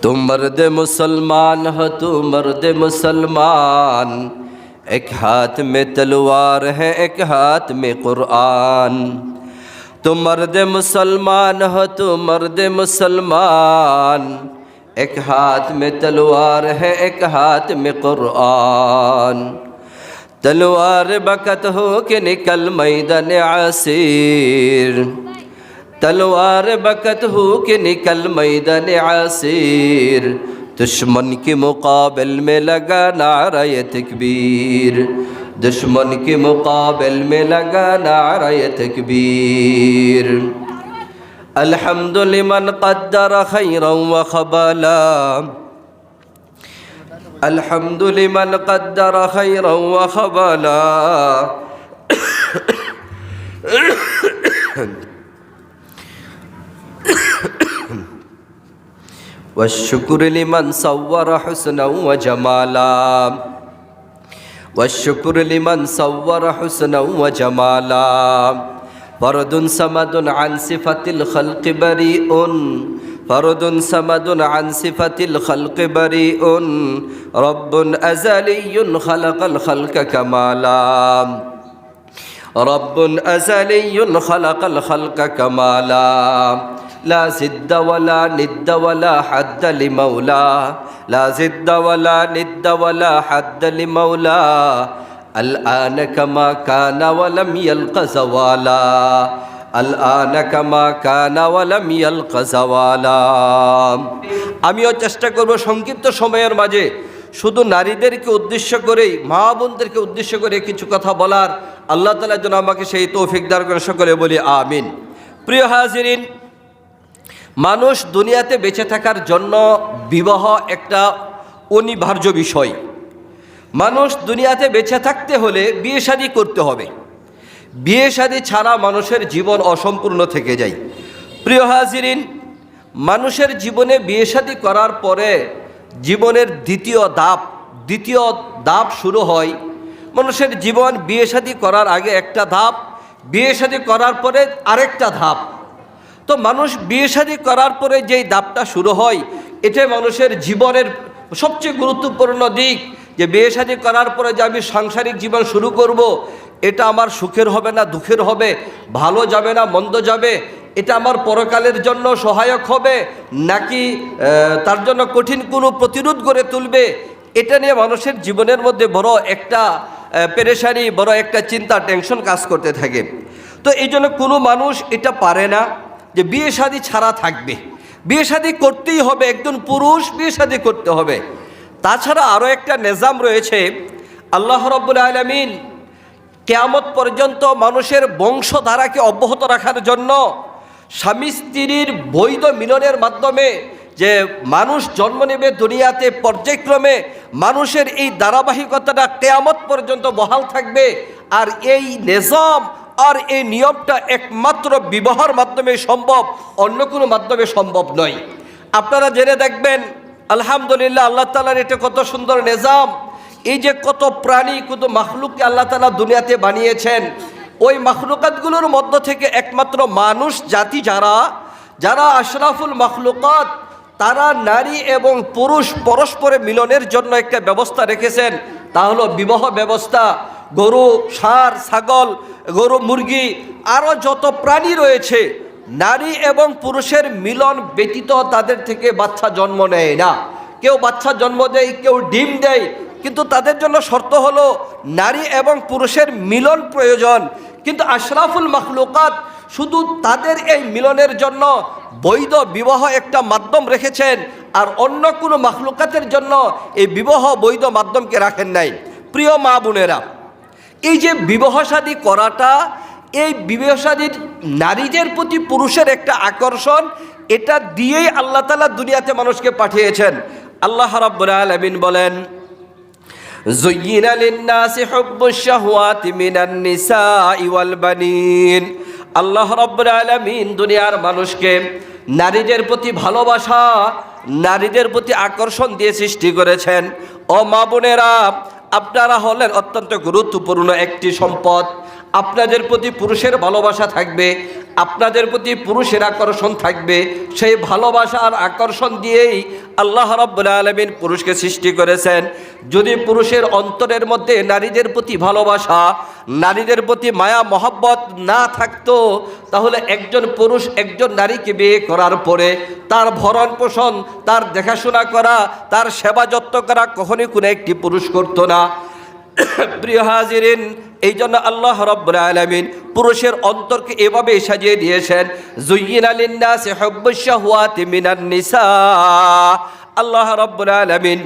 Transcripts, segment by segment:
तुम मर्द मुसलमान हो, तुम मर्द मुसलमान, एक हाथ में तलवार है एक हाथ में कुरान। तुम मर्द मुसलमान हो, तुम मर्द मुसलमान, एक हाथ में तलवार है एक हाथ में कुरान। तलवार बकत हो के निकल मैदान आसिर, तलवार बकत हो के निकल मैदान आसिर। दुश्मन के मुकाबिल में लगा नारे तकबीर, दुश्मन के मुकाबिल में लगा नारे तकबीर। अल्हम्दुलिमन क़द्दर खैरन व ख़बला, अल्हम्दुलिमन क़द्दर खैरन व ख़बला। वश्शुक्र लिमन सव्वर हुस्ना व जमाला, वश्शुक्र लिमन सव्वर हुस्ना व जमाला। फर्दुन समदुन अन सिफतिल खल्क़ बरीउन, फर्दुन समदुन अन सिफतिल खल्क़ बरीउन। रब्बुन अज़लियुन खलक़ल खल्क़ कमाला, रब्बुन अज़लियुन खलक़ल खल्क़ कमाला। ला ज़िद्द वला निद्द वला हद्द लिमौला, ला ज़िद्द वला निद्द वला हद्द लिमौला। अल-आन कमा काना वलम यल्क़ ज़वाला, अल-आन कमा काना वलम यल्क़ ज़वाला। আমিও চেষ্টা করব সংক্ষিপ্ত সময়ের মাঝে শুধু নারীদেরকে উদ্দেশ্য করেই, মা বোনদেরকে উদ্দেশ্য করে কিছু কথা বলার। আল্লাহ তাআলা যেন আমাকে সেই তৌফিক দান করেন, সকলে বলি আমিন। প্রিয় হাজিরিন, মানুষ দুনিয়াতে বেঁচে থাকার জন্য বিবাহ একটা অনিবার্য বিষয়। মানুষ দুনিয়াতে বেঁচে থাকতে হলে বিয়ে শাদী করতে হবে। বিয়ে শাদী ছাড়া মানুষের জীবন অসম্পূর্ণ থেকে যায়। প্রিয় হাজিরিন, মানুষের জীবনে বিয়ে শাদী করার পরে জীবনের দ্বিতীয় ধাপ শুরু হয়। মানুষের জীবন বিয়ে শাদী করার আগে একটা ধাপ, বিয়ে শাদী করার পরে আরেকটা ধাপ। তো মানুষ বিয়ে শাদী করার পরে যেই ধাপটা শুরু হয়, এটাই মানুষের জীবনের সবচেয়ে গুরুত্বপূর্ণ দিক। যে বিয়ে শাদী করার পরে যে আমি সাংসারিক জীবন শুরু করব, এটা আমার সুখের হবে না দুঃখের হবে, ভালো যাবে না মন্দ যাবে, এটা আমার পরকালের জন্য সহায়ক হবে নাকি তার জন্য কঠিন কোনো প্রতিরোধ গড়ে তুলবে, এটা নিয়ে মানুষের জীবনের মধ্যে বড় একটা পেরেশানি, বড় একটা চিন্তা, টেনশন কাজ করতে থাকে। তো এই জন্য কোনো মানুষ এটা পারে না যে বিয়ে শাদী ছাড়া থাকবে। বিয়ে শাদী করতেই হবে, একজন পুরুষ বিয়ে শাদী করতে হবে। তাছাড়া আরও একটা নিজাম রয়েছে। আল্লাহ রাব্বুল আলামিন কিয়ামত পর্যন্ত মানুষের বংশধারাকে অব্যাহত রাখার জন্য স্বামী স্ত্রীর বৈধ মিলনের মাধ্যমে যে মানুষ জন্ম নেবে দুনিয়াতে, পর্যায়ক্রমে মানুষের এই ধারাবাহিকতাটা কিয়ামত পর্যন্ত বহাল থাকবে। আর এই নিজাম আর এই নিয়মটা একমাত্র বিবাহের মাধ্যমে সম্ভব, অন্য কোনো মাধ্যমে সম্ভব নয়। আপনারা জেনে দেখবেন, আলহামদুলিল্লাহ, আল্লাহ তাআলার এটা কত সুন্দর নিজাম। এই যে কত প্রাণী, কত মাখলুককে আল্লাহ তাআলা দুনিয়াতে বানিয়েছেন, ওই মাখলুকাতগুলোর মধ্য থেকে একমাত্র মানুষ জাতি যারা আশরাফুল মাখলুকাত, তারা নারী এবং পুরুষ পরস্পরে মিলনের জন্য একটা ব্যবস্থা রেখেছেন, তা হলো বিবাহ ব্যবস্থা। গরু, ষাঁড়, ছাগল, গরু, মুরগি, আরও যত প্রাণী রয়েছে, নারী এবং পুরুষের মিলন ব্যতীত তাদের থেকে বাচ্চা জন্ম নেয় না। কেউ বাচ্চা জন্ম দেয়, কেউ ডিম দেয়, কিন্তু তাদের জন্য শর্ত হলো নারী এবং পুরুষের মিলন প্রয়োজন। কিন্তু আশরাফুল মাখলুকাত শুধু তাদের এই মিলনের জন্য বৈধ বিবাহ একটা মাধ্যম রেখেছেন, আর অন্য কোনো মাখলুকাতের জন্য এই বিবাহ বৈধ মাধ্যমকে রাখেন নাই। প্রিয় মা বোনেরা, এই যে বিবাহ শাদী করাটা, এই বিবাহ শাদীর নারীদের প্রতি পুরুষের একটা আকর্ষণ, এটা দিয়েই আল্লাহ তাআলা দুনিয়াতে মানুষকে পাঠিয়েছেন। আল্লাহ রাব্বুল আলামিন বলেন, যুয়্যিনা লিন-নাসি হুব্বুশ শাহওয়াতি মিনান নিসাই ওয়াল বানিন। আল্লাহ রাব্বুল আলামিন দুনিয়ার মানুষকে নারীদের প্রতি ভালোবাসা, নারীদের প্রতি আকর্ষণ দিয়ে সৃষ্টি করেছেন। ও মা বোনেরা, আপনারা হলেন অত্যন্ত গুরুত্বপূর্ণ একটি সম্পদ। আপনাদের প্রতি পুরুষের ভালোবাসা থাকবে, আপনাদের প্রতি পুরুষের আকর্ষণ থাকবে। সেই ভালোবাসা আর আকর্ষণ দিয়েই আল্লাহ রাব্বুল আলামিন পুরুষকে সৃষ্টি করেছেন। যদি পুরুষের অন্তরের মধ্যে নারীদের প্রতি ভালোবাসা, নারীদের প্রতি মায়া মহব্বত না থাকতো, তাহলে একজন পুরুষ একজন নারীকে বিয়ে করার পরে তার ভরণ পোষণ, তার দেখাশোনা করা, তার সেবা যত্ন করা কখনোই কোনো একটি পুরুষ করতো না। প্রিয় হাজিরিন, এই জন্য আল্লাহ রাব্বুল আলামিন পুরুষের অন্তরকে এভাবে সাজিয়ে দিয়েছেন, যুয়্যিনা লিন-নাসি হুব্বুশ শাহওয়াতি মিনান নিসা। আল্লাহ রাব্বুল আলামিন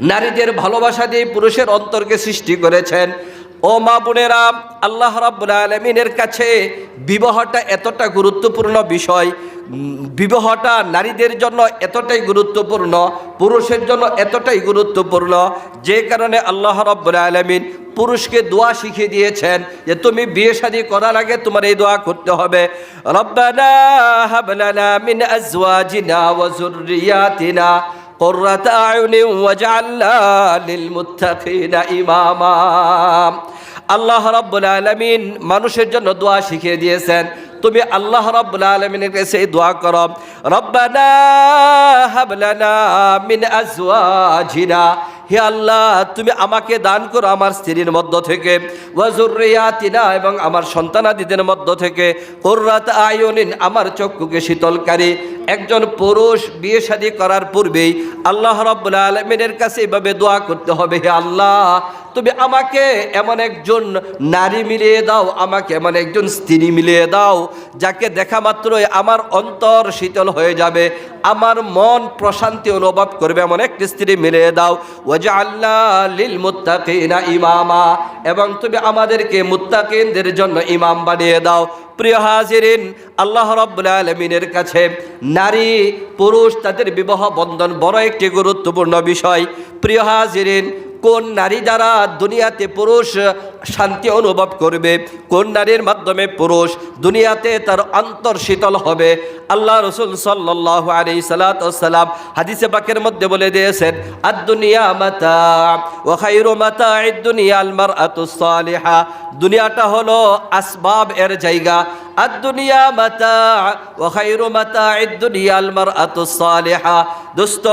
নারীদের ভালোবাসা দিয়ে পুরুষের অন্তরকে সৃষ্টি করেছেন। ও মা বোনেরা, আল্লাহ রাব্বুল আলামিনের কাছে বিবাহটা এতটা গুরুত্বপূর্ণ বিষয়, বিবাহটা নারীদের জন্য এতটাই গুরুত্বপূর্ণ, পুরুষের জন্য এতটাই গুরুত্বপূর্ণ, যে কারণে আল্লাহ রাব্বুল আলামিন পুরুষকে দোয়া শিখিয়ে দিয়েছেন যে তুমি বিয়ে শাদী করার আগে তোমার এই দোয়া করতে হবে, রব্বানা হাব লানা মিন আজওয়াজিনা ওয়া যুররিয়াতিনা কুররাতা আয়ুনিন ওয়াজআলনা লিল মুত্তাকিনা ইমামা। আল্লাহ রাব্বুল আলামিন মানুষের জন্য দোয়া শিখিয়ে দিয়েছেন, তুমি আল্লাহ রাব্বুল আলামিনের কাছে দোয়া করো, রব্বানা হাব লানা মিন আজওয়াজিনা, হে আল্লাহ তুমি আমাকে দান করো আমার স্ত্রীর মধ্য থেকে, ওয়া যুররিয়াতিনা, এবং আমার সন্তানাদিদের মধ্য থেকে, কুররাত আয়ুনিন, আমার চক্ষুকে শীতলকারী। একজন পুরুষ বিয়ে শাদী করার পূর্বেই আল্লাহ রাব্বুল আলামিনের কাছে এভাবে দোয়া করতে হবে, হে আল্লাহ তুমি আমাকে এমন একজন নারী মিলিয়ে দাও, আমাকে এমন একজন স্ত্রী মিলিয়ে দাও যাকে দেখা মাত্রই আমার অন্তর শীতল হয়ে যাবে, আমার মন প্রশান্তি অনুভব করবে, এমন একটি স্ত্রী মিলিয়ে দাও। ওয়াজআলনা লিল মুত্তাকিনা ইমামা, এবং তুমি আমাদেরকে মুত্তাকিনদের জন্য ইমাম বানিয়ে দাও। প্রিয় হাজিরিন, আল্লাহ রাব্বুল আলামিনের কাছে নারী পুরুষ তাদের বিবাহ বন্ধন বড় একটি গুরুত্বপূর্ণ বিষয়। প্রিয় হাজিরিন, কোন নারী দ্বারা দুনিয়াতে পুরুষ শান্তি অনুভব করবে, কোন নারীর মাধ্যমে পুরুষ দুনিয়াতে তার অন্তর শীতল হবে, আল্লাহ রাসূল সাল্লাল্লাহু আলাইহি সাল্লাম হাদিসে পাকের মধ্যে বলে দিয়েছেন, আদ-দুনিয়া মাতা ওয়া খায়রু মাতা'id দুনিয়া আল মারআতুস সালিহা। দুনিয়াটা হলো আসবাব এর জায়গা, আদ-দুনিয়া মাতা ওয়া খায়রু মাতা'id দুনিয়া আল মারআতুস সালিহা। দোস্ত,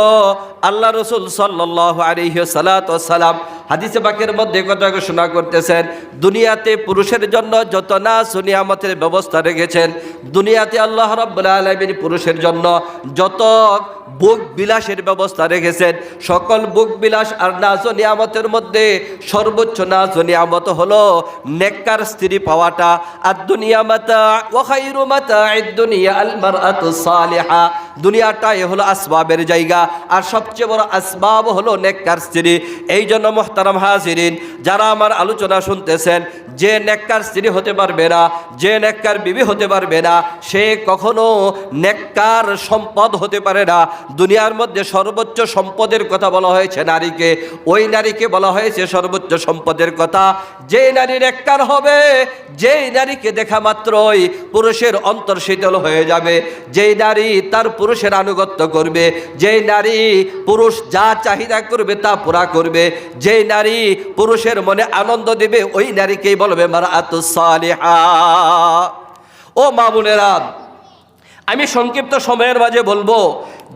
আল্লাহ রাসূল সাল্লাল্লাহু আলাইহি সাল্লাম হাদিসে পাকের মধ্যে কথা ঘোষণা করতেছেন, দুনিয়াতে পুরুষের জন্য যত নাজ ও নিয়ামতের ব্যবস্থা রেখেছেন, দুনিয়াতে আল্লাহ রাব্বুল আলামিন পুরুষের জন্য যত ভোগ বিলাসের ব্যবস্থা রেখেছেন, সকল ভোগ বিলাস আর নাজ ও নিয়ামতের মধ্যে সর্বোচ্চ নাজ ও নিয়ামত হলো নেককার স্ত্রী পাওয়াটা। আর দুনিয়া মাতা ওয়া খায়রু মাতা'id দুনিয়া আল মারআতুস সালিহা। দুনিয়াটাই হলো আসবাবের জায়গা, আর সবচেয়ে বড় আসবাব হলো নেককার স্ত্রী। এই জন্য মুহতারাম হাজিরিন, যারা আমার আলোচনা শুনতেছেন, যে নেককার স্ত্রী হতে পারবে না, যে নেককার বিবি হতে পারবে না, সে কখনো নেককার সম্পদ হতে পারে না। দুনিয়ার মধ্যে সর্বোচ্চ সম্পদের কথা বলা হয়েছে নারীকে, ওই নারীকে বলা হয়েছে সর্বোচ্চ সম্পদের কথা। যে নারী নেককার হবে, যেই নারীকে দেখা মাত্রই পুরুষের অন্তর শীতল হয়ে যাবে, যেই নারী তার পুরুষের আনুগত্য করবে, যেই নারী পুরুষ যা চাহিদা করবে তা পুরা করবে, যেই নারী পুরুষের মনে আনন্দ দেবে, ওই নারীকেই বলবে মারআতুস সালিহা। ও মা বোনেরা, আমি সংক্ষিপ্ত সময়ের মাঝে বলবো,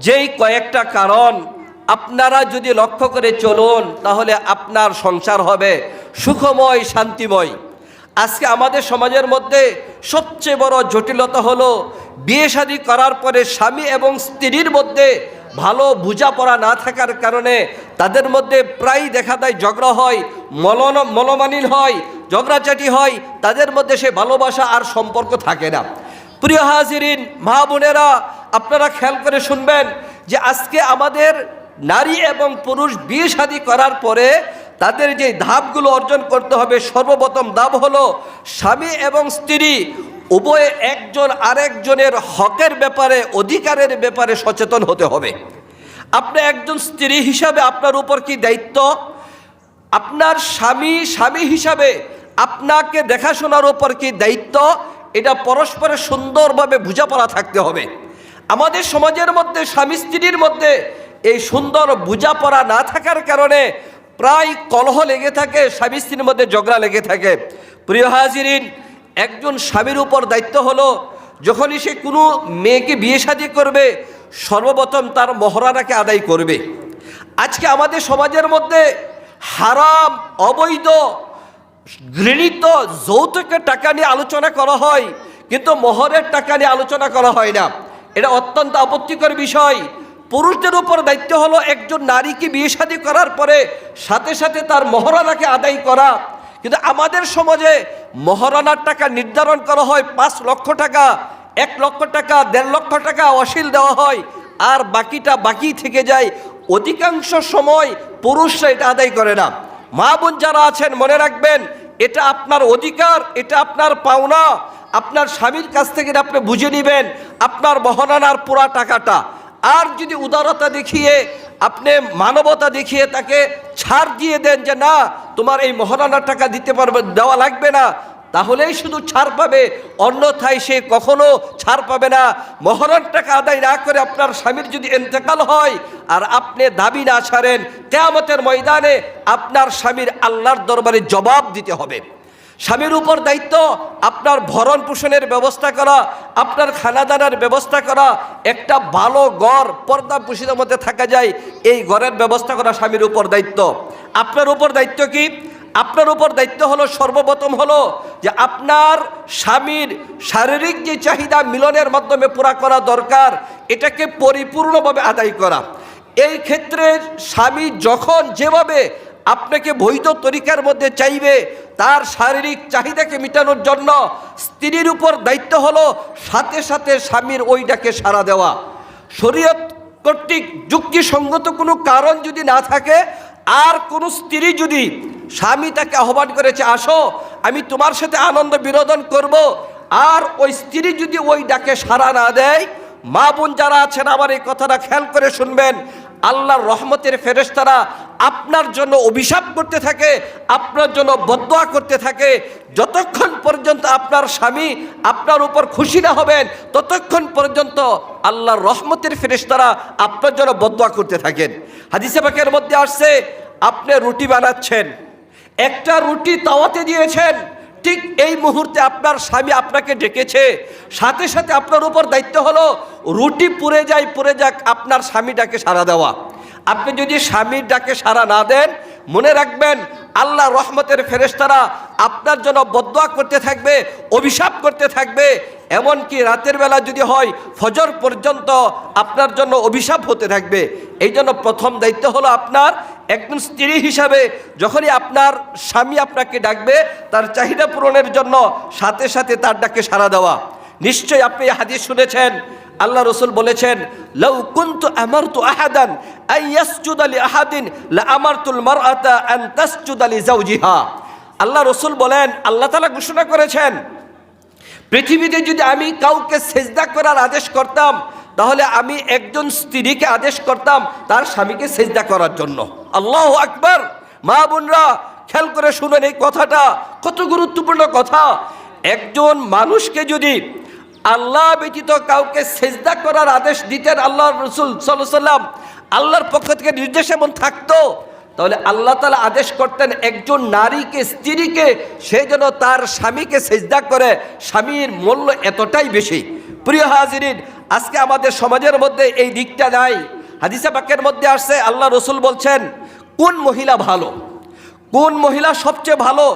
যেই কয়েকটা কারণ আপনারা যদি লক্ষ্য করে চলুন, তাহলে আপনার সংসার হবে সুখময়, শান্তিময়। আজকে আমাদের সমাজের মধ্যে সবচেয়ে বড় জটিলতা হলো, বিয়ে শাদী করার পরে স্বামী এবং স্ত্রীর মধ্যে ভালো বোঝাপড়া না থাকার কারণে তাদের মধ্যে প্রায় দেখা দেয় ঝগড়া হয়, মনোমালিন্য হয়, ঝগড়াঝাটি হয়, তাদের মধ্যে সে ভালোবাসা আর সম্পর্ক থাকে না। প্রিয় হাজিরিন, মা বোনেরা, আপনারা খেয়াল করে শুনবেন যে আজকে আমাদের নারী এবং পুরুষ বিয়ে শাদী করার পরে তাদের যে ধাপগুলো অর্জন করতে হবে, সর্বপ্রথম ধাপ হলো স্বামী এবং স্ত্রী উভয়ে একজন আরেকজনের হকের ব্যাপারে, অধিকারের ব্যাপারে সচেতন হতে হবে। আপনি একজন স্ত্রী হিসাবে আপনার উপর কি দায়িত্ব, আপনার স্বামী হিসাবে আপনাকে দেখাশোনার উপর কি দায়িত্ব, এটা পরস্পরের সুন্দরভাবে বোঝাপড়া থাকতে হবে। আমাদের সমাজের মধ্যে স্বামী স্ত্রীর মধ্যে এই সুন্দর বোঝাপড়া না থাকার কারণে প্রায় কলহ লেগে থাকে, স্বামী স্ত্রীর মধ্যে ঝগড়া লেগে থাকে। প্রিয় হাজিরিন, একজন স্বামীর উপর দায়িত্ব হলো যখনই সে কোনো মেয়েকে বিয়ে শাদী করবে সর্বপ্রথম তার মহরানাকে আদায় করবে। আজকে আমাদের সমাজের মধ্যে হারাম, অবৈধ, ঘৃণিত যৌতুকের টাকা নিয়ে আলোচনা করা হয়, কিন্তু মোহরের টাকা নিয়ে আলোচনা করা হয় না। এটা অত্যন্ত আপত্তিকর বিষয়। পুরুষদের উপর দায়িত্ব হলো একজন নারীকে বিয়ে শাদী করার পরে সাথে সাথে তার মহরানাকে আদায় করা। কিন্তু আমাদের সমাজে মহরানার টাকা নির্ধারণ করা হয় 5 লক্ষ টাকা, 1 লক্ষ টাকা, 1.5 লক্ষ টাকা অশীল দেওয়া হয়, আর বাকিটা বাকি থেকে যায়। অধিকাংশ সময় পুরুষরা এটা আদায় করে না। মা বোন যারা আছেন মনে রাখবেন, এটা আপনার অধিকার, এটা আপনার পাওনা। আপনার স্বামীর কাছ থেকে আপনি বুঝে নেবেন আপনার মহারানার পুরা টাকাটা। আর যদি উদারতা দেখিয়ে, আপনি মানবতা দেখিয়ে তাকে ছাড় দিয়ে দেন যে না, তোমার এই মহারানার টাকা দিতে পারবে, দেওয়া লাগবে না, তাহলেই শুধু ছাড় পাবে, অন্যথায় সে কখনো ছাড় পাবে না। মহরান টাকা আদায় না করে আপনার স্বামীর যদি ইন্তেকাল হয় আর আপনি দাবি না ছাড়েন, কিয়ামতের ময়দানে আপনার স্বামীর আল্লাহর দরবারে জবাব দিতে হবে। স্বামীর উপর দায়িত্ব আপনার ভরণ পোষণের ব্যবস্থা করা, আপনার খানাদানার ব্যবস্থা করা। একটা ভালো ঘর পর্দা পুশিদের মধ্যে থাকা যায়, এই ঘরের ব্যবস্থা করা স্বামীর উপর দায়িত্ব। আপনার উপর দায়িত্ব কি? আপনার উপর দায়িত্ব হলো সর্বপ্রথম হলো যে আপনার স্বামীর শারীরিক যে চাহিদা মিলনের মাধ্যমে পুরা করা দরকার, এটাকে পরিপূর্ণভাবে আদায় করা। এই ক্ষেত্রে স্বামী যখন যেভাবে আপনাকে বৈধ তরিকার মধ্যে চাইবে, তার শারীরিক চাহিদাকে মেটানোর জন্য স্ত্রীর উপর দায়িত্ব হলো সাথে সাথে স্বামীর ওইটাকে সাড়া দেওয়া। শরীয়ত কর্তৃক যুক্তিসঙ্গত কোনো কারণ যদি না থাকে, আর কোনো স্ত্রী যদি স্বামী তাকে আহ্বান করেছে আসো আমি তোমার সাথে আনন্দ বিনোদন করব, আর ওই স্ত্রী যদি ওই ডাকে সাড়া না দেয়, মা বোন যারা আছেন আমার এই কথাটা খেয়াল করে শুনবেন, আল্লাহর রহমতের ফেরেশতারা আপনার জন্য অভিশাপ করতে থাকে, আপনার জন্য বদদোয়া করতে থাকে। যতক্ষণ পর্যন্ত আপনার স্বামী আপনার উপর খুশি না হবেন, ততক্ষণ পর্যন্ত আল্লাহর রহমতের ফেরেশতারা আপনার জন্য বদদোয়া করতে থাকেন। হাদিসে পাকের মধ্যে আসছে, আপনি রুটি বানাচ্ছেন, একটা রুটি তাওয়াতে দিয়েছেন, ঠিক এই মুহূর্তে আপনার স্বামী আপনাকে ডেকেছে, সাথে সাথে আপনার উপর দায়িত্ব হলো রুটি পুড়ে যায়, পুড়ে যাক, আপনার স্বামী ডাকে সাড়া দেওয়া। আপনি যদি স্বামীর ডাকে সাড়া না দেন, মনে রাখবেন আল্লাহ রহমতের ফেরেশতারা আপনার জন্য বদদোয়া করতে থাকবে, অভিশাপ করতে থাকবে। এমনকি রাতের বেলা যদি হয় ফজর পর্যন্ত আপনার জন্য অভিশাপ হতে থাকবে। এই জন্য প্রথম দায়িত্ব হলো আপনার একজন স্ত্রী হিসাবে, যখনই আপনার স্বামী আপনাকে ডাকবে তার চাহিদা পূরণের জন্য সাথে সাথে তার ডাকে সাড়া দেওয়া। নিশ্চয়ই আপনি হাদিস শুনেছেন, আল্লাহ রসুল বলেছেন, লাউ কুনতু আমারতু আহাদান আন ইয়াসজুদা লি আহাদিন লা আমারতুল মারআতা আন তাসজুদা লি যাওজিহা। আল্লাহ রসুল বলেন, আল্লাহ তাআলা ঘোষণা করেছেন, পৃথিবীতে যদি আমি কাউকে সেজদা করার আদেশ করতাম, তাহলে আমি একজন স্ত্রীকে আদেশ করতাম তার স্বামীকে সেজদা করার জন্য। আল্লাহু আকবার। মা বোনরা খেয়াল করে শুনেন, এই কথাটা কত গুরুত্বপূর্ণ কথা। একজন মানুষকে যদি আল্লাহ ব্যতীত কাউকে সেজদা করার আদেশ দিতেন আল্লাহ রসুল সাল্লাল্লাহু আলাইহি ওয়াসাল্লাম, আল্লাহর পক্ষ থেকে নির্দেশ এমন থাকতো, তাহলে আল্লাহ তাআলা আদেশ করতেন একজন নারীকে, স্ত্রীকে, সে যেন তার স্বামীকে সেজদা করে। স্বামীর মূল্য এতটাই বেশি। প্রিয় হাজিরিন, আজকে আমাদের সমাজের মধ্যে এই দিকটা নাই। হাদিসে পাকের মধ্যে আসছে, আল্লাহ রসুল বলছেন কোন মহিলা ভালো, কোন মহিলা সবচেয়ে ভালো,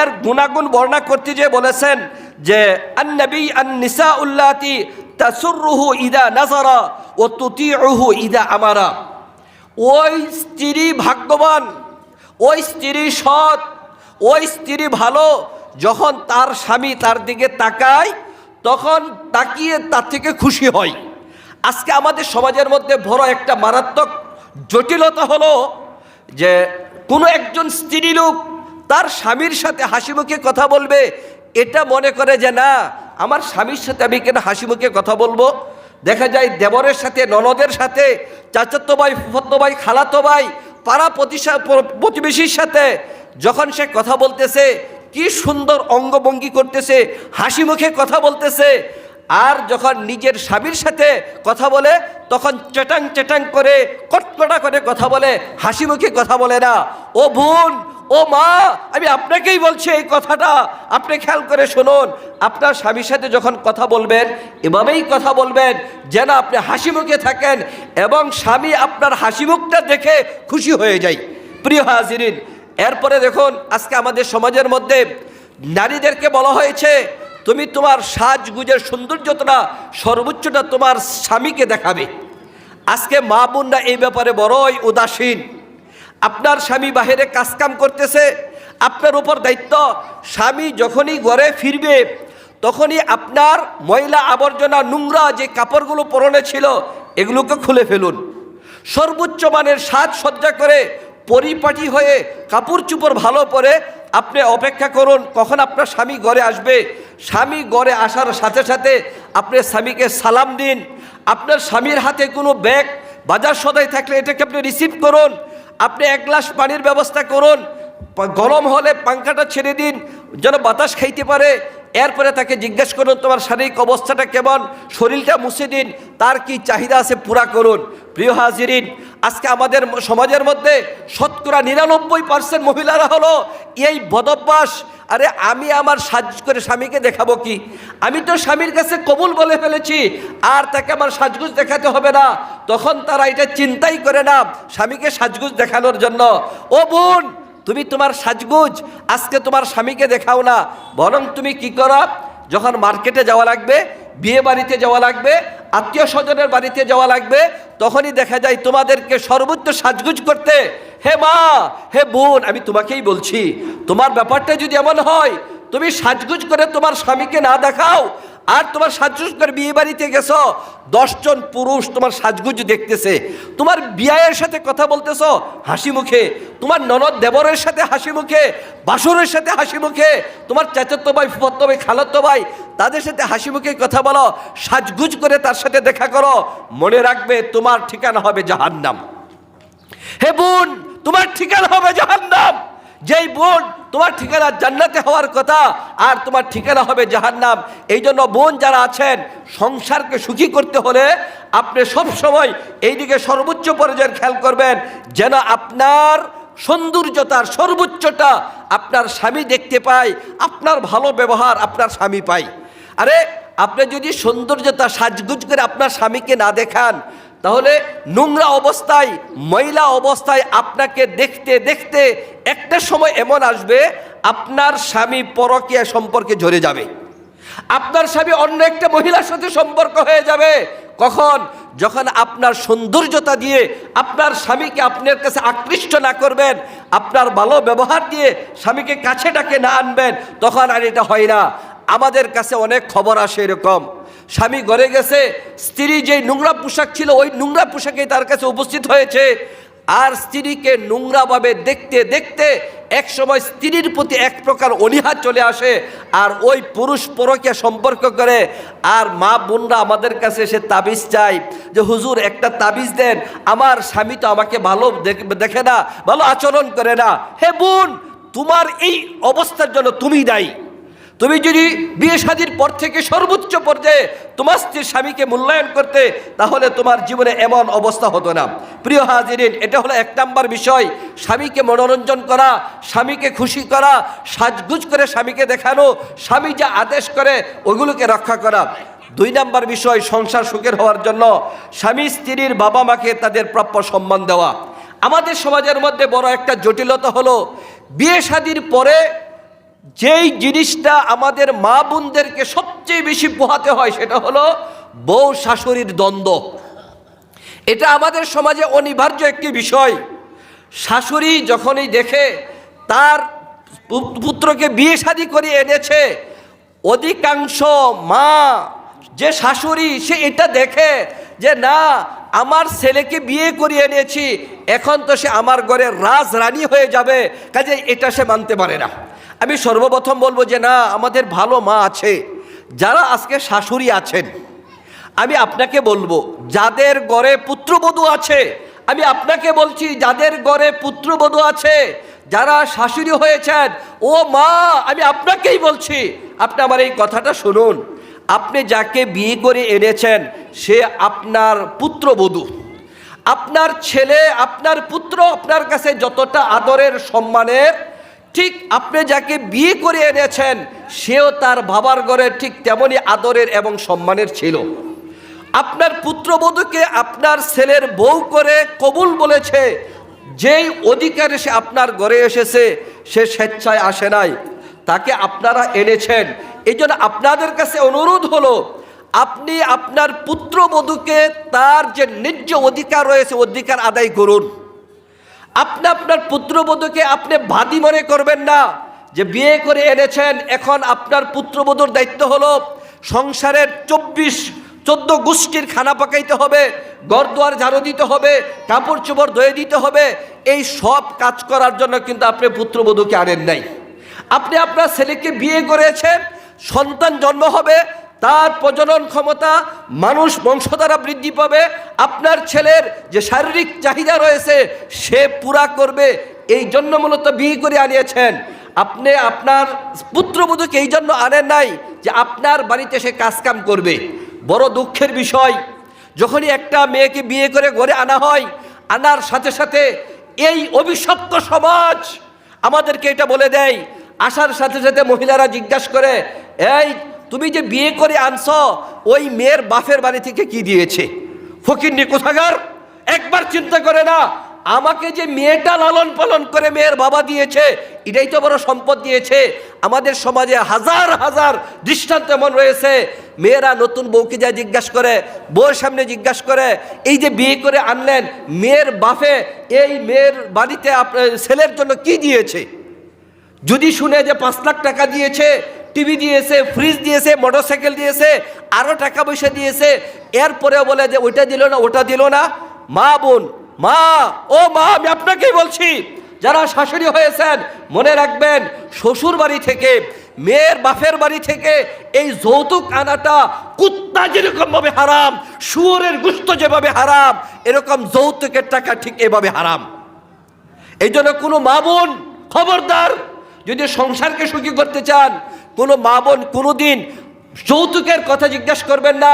এর গুণাগুণ বর্ণনা করতে যে বলেছেন যে আন-নবী আন-নিসা উল্লাতি তাসুরুহু ইদা নাযারা ওয়া তুতিউহু ইদা আমারা। ওই স্ত্রী ভাগ্যবান, ওই স্ত্রী সৎ, ওই স্ত্রী ভালো যখন তার স্বামী তার দিকে তাকায়, তখন তাকিয়ে তার থেকে খুশি হয়। আজকে আমাদের সমাজের মধ্যে বড় একটা মারাত্মক জটিলতা হলো যে কোনো একজন স্ত্রী লোক তার স্বামীর সাথে হাসি মুখে কথা বলবে, এটা মনে করে যে না, আমার স্বামীর সাথে আমি কেন হাসি মুখে কথা বলবো। দেখা যায় দেবরের সাথে, ননদের সাথে, চাচাতো ভাই, ফুফাতো ভাই, খালাতো ভাই, পাড়া প্রতিবেশীর সাথে যখন সে কথা বলতেছে, কি সুন্দর অঙ্গভঙ্গি করতেছে, হাসি মুখে কথা বলতেছে। আর যখন নিজের স্বামীর সাথে কথা বলে তখন চেটাং চেটাং করে, কটকটা করে কথা বলে, হাসি মুখে কথা বলে না। ও বোন, ও মা, আমি আপনাকেই বলছি এই কথাটা, আপনি খেয়াল করে শুনুন। আপনার স্বামীর সাথে যখন কথা বলবেন এভাবেই কথা বলবেন যেন আপনি হাসি মুখে থাকেন এবং স্বামী আপনার হাসি মুখটা দেখে খুশি হয়ে যায়। প্রিয় হাজিরিন, এরপরে দেখুন আজকে আমাদের সমাজের মধ্যে নারীদেরকে বলা হয়েছে তুমি তোমার সাজগুজের সৌন্দর্যটা সর্বোচ্চটা তোমার স্বামীকে দেখাবে। আজকে মা বোনরা এই ব্যাপারে বড়ই উদাসীন। আপনার স্বামী বাহিরে কাজকাম করতেছে, আপনার উপর দায়িত্ব স্বামী যখনই ঘরে ফিরবে তখনই আপনার ময়লা আবর্জনা নোংরা যে কাপড়গুলো পরনে ছিল এগুলোকে খুলে ফেলুন। সর্বোচ্চ মানের সাজসজ্জা করে পরিপাটি হয়ে কাপড় চোপড় ভালো পরে আপনি অপেক্ষা করুন কখন আপনার স্বামী ঘরে আসবে। স্বামী ঘরে আসার সাথে সাথে আপনি স্বামীকে সালাম দিন। আপনার স্বামীর হাতে কোনো ব্যাগ বাজার সদাই থাকলে এটাকে আপনি রিসিভ করুন। আপনি এক গ্লাস পানির ব্যবস্থা করুন, গরম হলে পাঙ্খাটা ছেড়ে দিন যেন বাতাস খাইতে পারে। এরপরে তাকে জিজ্ঞেস করুন তোমার শারীরিক অবস্থাটা কেমন, শরীরটা মুছে দিন, তার কি চাহিদা আছে পুরা করুন। প্রিয় হাজিরিন, আজকে আমাদের সমাজের মধ্যে শতকরা 99% মহিলারা হলো এই বদভ্যাস। আরে আমি আমার সাজ করে স্বামীকে দেখাবো কি? আমি তো স্বামীর কাছে কবুল বলে ফেলেছি, আর তাকে আমার সাজগুজ দেখাতে হবে না। তখন তারা এটা চিন্তাই করে না স্বামীকে সাজগুজ দেখানোর জন্য। ও বোন, তুমি তোমার সাজগুজ আজকে তোমার স্বামীকে দেখাও না, বরং তুমি কি করো, যখন মার্কেটে যাওয়া লাগবে, বিয়ে বাড়িতে যাওয়া লাগবে, আত্মীয় স্বজনের বাড়িতে যাওয়া লাগবে, তখনই দেখা যায় তোমাদেরকে সর্বোচ্চ সাজগুজ করতে। হে মা, হে বোন, আমি তোমাকেই বলছি, তোমার ব্যাপারটা যদি এমন হয় তুমি সাজগুজ করে তোমার স্বামীকে না দেখাও, আর তোমার সাজগুজ করে বিয়ে বাড়িতে গেছো, 10 জন পুরুষ তোমার সাজগুজ দেখতেছে, তোমার বিয়ের সাথে কথা বলতেছো হাসি মুখে, তোমার ননদ দেবরের সাথে হাসি মুখে, বাসরের সাথে হাসি মুখে, তোমার চাচাতো ভাই, ফুফাতো ভাই, খালাতো ভাই, তাদের সাথে হাসি মুখে কথা বলো, সাজগুজ করে তার সাথে দেখা করো, মনে রাখবে তোমার ঠিকানা হবে জাহান্নাম। হে বোন, তোমার ঠিকানা হবে জাহান্নাম। যেই বোন তোমার ঠিকানা জান্নাতে হওয়ার কথা, আর তোমার ঠিকানা হবে জাহান্নাম। এই জন্য বোন যারা আছেন, সংসারকে সুখী করতে হলে আপনি সব সময় এই দিকে সর্বোচ্চ পর্যায়ের খেয়াল করবেন যেন আপনার সৌন্দর্যতার সর্বোচ্চটা আপনার স্বামী দেখতে পায়, আপনার ভালো ব্যবহার আপনার স্বামী পায়। আরে আপনি যদি সৌন্দর্যতা সাজগুজ করে আপনার স্বামীকে না দেখান, তাহলে নোংরা অবস্থায়, ময়লা অবস্থায় আপনাকে দেখতে দেখতে একটা সময় এমন আসবে আপনার স্বামী পরকীয়া সম্পর্কে ঝরে যাবে, আপনার স্বামী অন্য একটা মহিলার সাথে সম্পর্ক হয়ে যাবে। কখন? যখন আপনার সৌন্দর্যতা দিয়ে আপনার স্বামীকে আপনার কাছে আকৃষ্ট না করবেন, আপনার ভালো ব্যবহার দিয়ে স্বামীকে কাছে ডাকে না আনবেন, তখন আর এটা হয় না। আমাদের কাছে অনেক খবর আসে এরকম, স্বামী ঘরে গেছে, স্ত্রী যেই নোংরা পোশাক ছিল ওই নোংরা পোশাকেই তার কাছে উপস্থিত হয়েছে, আর স্ত্রীকে নোংরাভাবে দেখতে দেখতে এক সময় স্ত্রীর প্রতি এক প্রকার অনীহা চলে আসে, আর ওই পুরুষ পরকীয়া সম্পর্ক করে। আর মা বোনরা আমাদের কাছে এসে তাবিজ চাই যে হুজুর একটা তাবিজ দেন, আমার স্বামী তো আমাকে ভালো দেখে না, ভালো আচরণ করে না। হে বোন, তোমার এই অবস্থার জন্য তুমি দায়ী। তুমি যদি বিয়ে শাদীর পর থেকে সর্বোচ্চ পর্যায়ে তোমার স্ত্রীর স্বামীকে মূল্যায়ন করতে, তাহলে তোমার জীবনে এমন অবস্থা হতো না। প্রিয় হাজিরিন, এটা হলো 1 নম্বর বিষয়, স্বামীকে মনোরঞ্জন করা, স্বামীকে খুশি করা, সাজগুজ করে স্বামীকে দেখানো, স্বামী যা আদেশ করে ওইগুলোকে রক্ষা করা। 2 নম্বর বিষয়, সংসার সুখের হওয়ার জন্য স্বামী স্ত্রীর বাবা মাকে তাদের প্রাপ্য সম্মান দেওয়া। আমাদের সমাজের মধ্যে বড় একটা জটিলতা হলো, বিয়ে শাদীর পরে যেই জিনিসটা আমাদের মা বোনদেরকে সবচেয়ে বেশি পোহাতে হয় সেটা হলো বউ শাশুড়ির দ্বন্দ্ব। এটা আমাদের সমাজে অনিবার্য একটি বিষয়। শাশুড়ি যখনই দেখে তার পুত্রকে বিয়ে শাদী করে এনেছে, অধিকাংশ মা যে শাশুড়ি সে এটা দেখে যে না, আমার ছেলেকে বিয়ে করে এনেছি, এখন তো সে আমার ঘরের রাজরানী হয়ে যাবে, কাজে এটা সে মানতে পারে না। আমি সর্বপ্রথম বলবো যে না, আমাদের ভালো মা আছে, যারা আজকে শাশুড়ি আছেন, আমি আপনাকে বলবো যাদের ঘরে পুত্রবধূ আছে, আমি আপনাকে বলছি যাদের ঘরে পুত্রবধূ আছে, যারা শাশুড়ি হয়েছেন, ও মা, আমি আপনাকেই বলছি, আপনি আমার এই কথাটা শুনুন। আপনি যাকে বিয়ে করে এনেছেন সে আপনার পুত্রবধূ। আপনার ছেলে, আপনার পুত্র আপনার কাছে যতটা আদরের সম্মানের, ঠিক আপনি যাকে বিয়ে করে এনেছেন সেও তার বাবার ঘরে ঠিক তেমনই আদরের এবং সম্মানের ছিল। আপনার পুত্রবধূকে আপনার ছেলের বউ করে কবুল বলেছে, যেই অধিকারে সে আপনার ঘরে এসেছে সে স্বেচ্ছায় আসে নাই, তাকে আপনারা এনেছেন। এই জন্য আপনাদের কাছে অনুরোধ হলো, আপনি আপনার পুত্রবধূকে তার যে ন্যায্য অধিকার রয়েছে অধিকার আদায় করুন। আপনি আপনার পুত্রবধূকে আপনি বাদী মনে করবেন না যে বিয়ে করে এনেছেন, এখন আপনার পুত্রবধূর দায়িত্ব হলো সংসারের 14 গোষ্ঠীর খানা পাকাইতে হবে, ঘর দুয়ার ঝাড়ু দিতে হবে, কাপড় চোপড় ধুয়ে দিতে হবে। এই সব কাজ করার জন্য কিন্তু আপনি পুত্রবধূকে আনেন নাই। আপনি আপনার ছেলেকে বিয়ে করেছেন, সন্তান জন্ম হবে, তার প্রজনন ক্ষমতা, মানুষ বংশধারা বৃদ্ধি পাবে, আপনার ছেলের যে শারীরিক চাহিদা রয়েছে সে পুরা করবে, এই জন্য মূলত বিয়ে করে আনিয়েছেন। আপনি আপনার পুত্রবধূকে এই জন্য আনেন নাই যে আপনার বাড়িতে সে কাজকাম করবে। বড় দুঃখের বিষয়, যখনই একটা মেয়েকে বিয়ে করে ঘরে আনা হয়, আনার সাথে সাথে এই অভিশপ্ত সমাজ আমাদেরকে এটা বলে দেয়। আসার সাথে সাথে মহিলারা জিজ্ঞাসা করে, এই তুমি যে বিয়ে করে আনছো ওই মেয়ের বাপের বাড়ি থেকে কি দিয়েছে? ফকিন্নি কোথাকার, একবার চিন্তা করে না, আমাকে যে মেয়েটা লালন পালন করে মেয়ের বাবা দিয়েছে এটাই তো বড় সম্পদ দিয়েছে। আমাদের সমাজে হাজার হাজার দৃষ্টান্ত এমন রয়েছে, মেয়েরা নতুন বউকে যা জিজ্ঞাসা করে, বউয়ের সামনে জিজ্ঞাসা করে, এই যে বিয়ে করে আনলেন মেয়ের বাপে এই মেয়ের বাড়িতে আপনার ছেলের জন্য কি দিয়েছে? যদি শুনে যে 5 লাখ টাকা দিয়েছে, টিভি দিয়েছে, ফ্রিজ দিয়েছে, মোটরসাইকেল দিয়েছে, আরও টাকা পয়সা দিয়েছে, এরপরেও বলে যে ওইটা দিল না ওটা দিল না। মা বোন, মা ও মা, আমি আপনাকেই বলছি, যারা শাশুড়ি হয়েছেন মনে রাখবেন, শ্বশুর বাড়ি থেকে মেয়ের বাপের বাড়ি থেকে এই যৌতুক আনাটা কুত্তা যেরকম ভাবে হারাম, শুয়োরের গোশত যেভাবে হারাম, এরকম যৌতুকের টাকা ঠিক এভাবে হারাম। এই জন্য কোনো মা বোন খবরদার, যদি সংসারকে সুখী করতে চান, কোনো মা বোন কোনোদিন যৌতুকের কথা জিজ্ঞাসা করবেন না,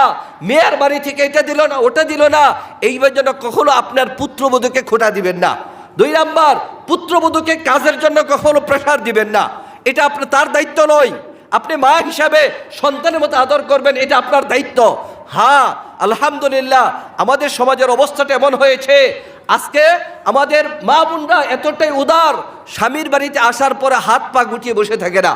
মেয়ের বাড়ি থেকে এটা দিল না ওটা দিল না, এইবার জন্য কখনো আপনার পুত্রবধূকে খোঁটা দিবেন না। 2 নাম্বার, পুত্রবধূকে কাজের জন্য কখনো প্রেশার দিবেন না, এটা আপনার তার দায়িত্ব নয়। আপনি মা হিসাবে সন্তানের মতো আদর করবেন, এটা আপনার দায়িত্ব। হ্যাঁ, আলহামদুলিল্লাহ আমাদের সমাজের অবস্থাটা এমন হয়েছে, আজকে আমাদের মা বোনরা এতটাই উদার, স্বামীর বাড়িতে আসার পরে হাত পা গুটিয়ে বসে থাকে না,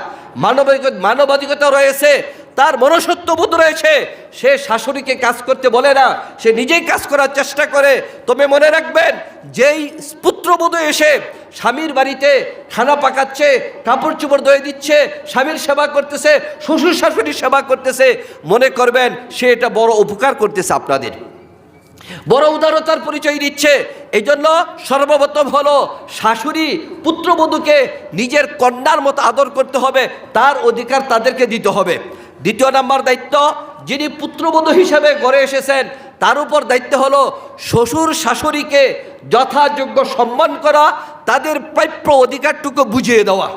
মানবাধিকতা রয়েছে, তার মনুষ্যত্ববোধ রয়েছে, সে শাশুড়িকে কাজ করতে বলে না, সে নিজেই কাজ করার চেষ্টা করে। তবে মনে রাখবেন, যেই পুত্রবধূ এসে স্বামীর বাড়িতে খানা পাকাচ্ছে, কাপড় চোপড় ধুয়ে দিচ্ছে, স্বামীর সেবা করতেছে, শ্বশুর শাশুড়ির সেবা করতেছে, মনে করবেন সে এটা বড় উপকার করতেছে, আপনাদের বড় উদারতার পরিচয় দিচ্ছে। এই জন্য সর্বপ্রথম হলো শাশুড়ি পুত্রবধূকে নিজের কন্যার মতো আদর করতে হবে, তার অধিকার তাদেরকে দিতে হবে। 2 নাম্বার দায়িত্ব, যিনি পুত্রবধূ হিসেবে ঘরে এসেছেন তার উপর দায়িত্ব হলো শ্বশুর শাশুড়িকে যথাযোগ্য সম্মান করা, তাদের প্রাপ্য অধিকারটুকু বুঝিয়ে দেওয়া।